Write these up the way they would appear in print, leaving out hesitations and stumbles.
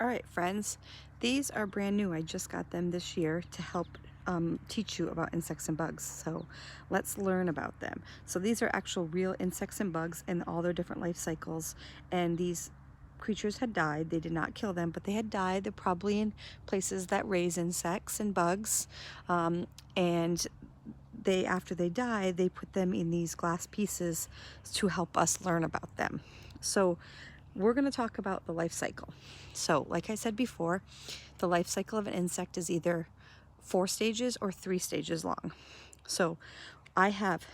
All right, friends, these are brand new. I just got them this year to help teach you about insects and bugs. So let's learn about them. So these are actual real insects and bugs and all their different life cycles. And these creatures had died. They did not kill them, but they had died. They're probably in places that raise insects and bugs. And after they die, they put them in these glass pieces to help us learn about them. So we're going to talk about the life cycle. So like I said before, the life cycle of an insect is either 4 stages or 3 stages long. So I have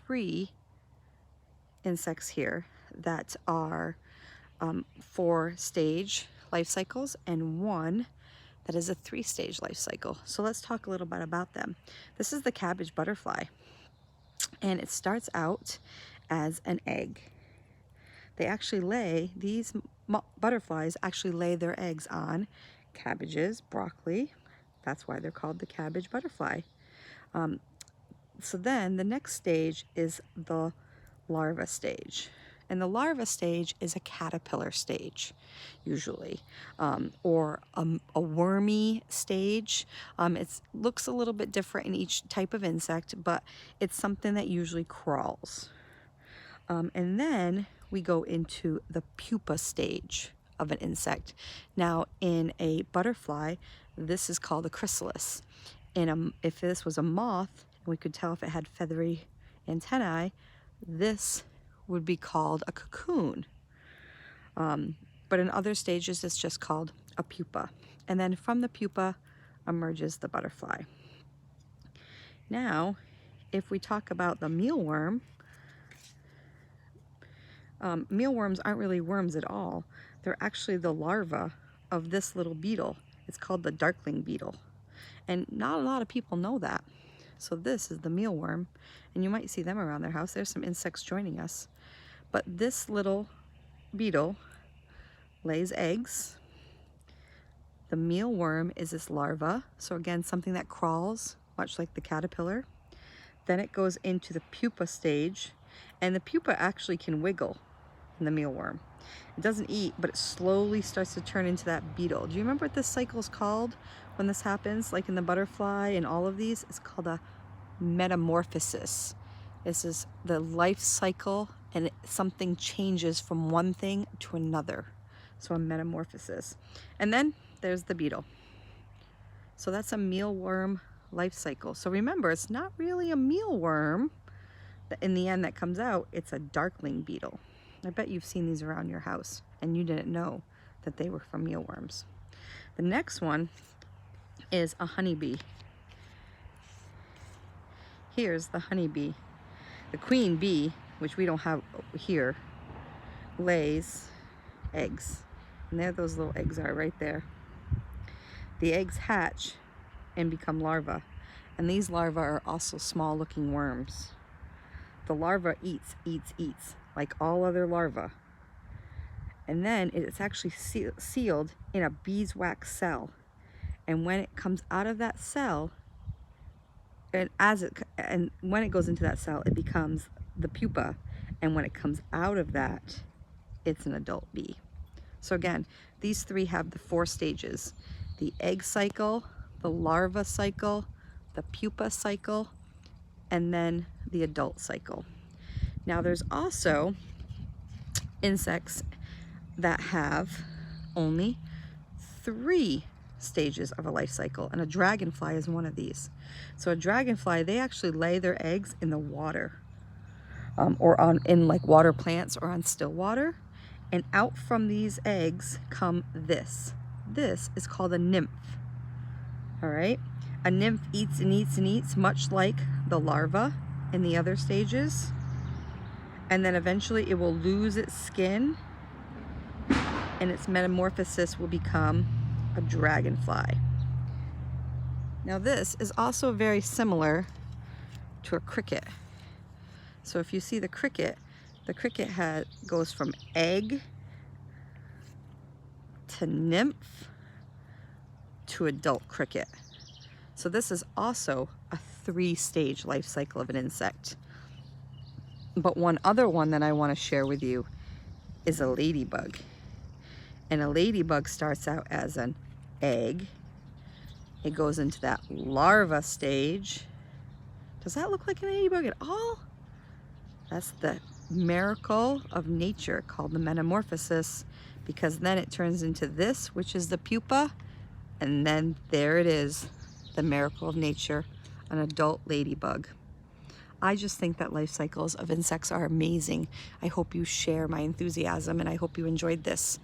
3 insects here that are 4-stage life cycles and 1 that is a 3-stage life cycle. So let's talk a little bit about them. This is the cabbage butterfly, and it starts out as an egg. They actually lay, these butterflies actually lay their eggs on cabbages, broccoli. That's why they're called the cabbage butterfly. So then the next stage is the larva stage. And the larva stage is a caterpillar stage, usually, or a wormy stage. It looks a little bit different in each type of insect, but it's something that usually crawls. And then we go into the pupa stage of an insect. Now, in a butterfly, this is called a chrysalis. If this was a moth, and we could tell if it had feathery antennae, this would be called a cocoon. But in other stages, it's just called a pupa. And then from the pupa emerges the butterfly. Now, if we talk about the mealworm, mealworms aren't really worms at all. They're actually the larva of this little beetle. It's called the darkling beetle. And not a lot of people know that. So this is the mealworm, and you might see them around their house. There's some insects joining us. But this little beetle lays eggs. The mealworm is this larva. So again, something that crawls, much like the caterpillar. Then it goes into the pupa stage, and the pupa actually can wiggle in the mealworm. It doesn't eat, but it slowly starts to turn into that beetle. Do you remember what this cycle is called when this happens? Like in the butterfly and all of these, it's called a metamorphosis. This is the life cycle, and something changes from one thing to another. So a metamorphosis. And then there's the beetle. So that's a mealworm life cycle. So remember, it's not really a mealworm in the end that comes out. It's a darkling beetle. I bet you've seen these around your house and you didn't know that they were from mealworms. The next one is a honeybee. Here's the honeybee. The queen bee, which we don't have here, lays eggs. And there those little eggs are right there. The eggs hatch and become larvae. And these larvae are also small looking worms. The larva eats, like all other larvae. And then it's actually sealed in a beeswax cell. And when it comes out of that cell, and when it goes into that cell, it becomes the pupa. And when it comes out of that, it's an adult bee. So again, these 3 have the 4 stages: the egg cycle, the larva cycle, the pupa cycle, and then the adult cycle. Now there's also insects that have only 3 stages of a life cycle, and a dragonfly is one of these. So a dragonfly, they actually lay their eggs in the water, or in like water plants or on still water, and out from these eggs come this. This is called a nymph. All right, a nymph eats and eats and eats, much like the larva in the other stages, and then eventually it will lose its skin, and its metamorphosis will become a dragonfly. Now this is also very similar to a cricket. So if you see the cricket goes from egg to nymph to adult cricket. So this is also a 3-stage life cycle of an insect. But one other one that I want to share with you is a ladybug. And a ladybug starts out as an egg. It goes into that larva stage. Does that look like a ladybug at all? That's the miracle of nature called the metamorphosis, because then it turns into this, which is the pupa, and then there it is, the miracle of nature, an adult ladybug. I just think that life cycles of insects are amazing. I hope you share my enthusiasm, and I hope you enjoyed this.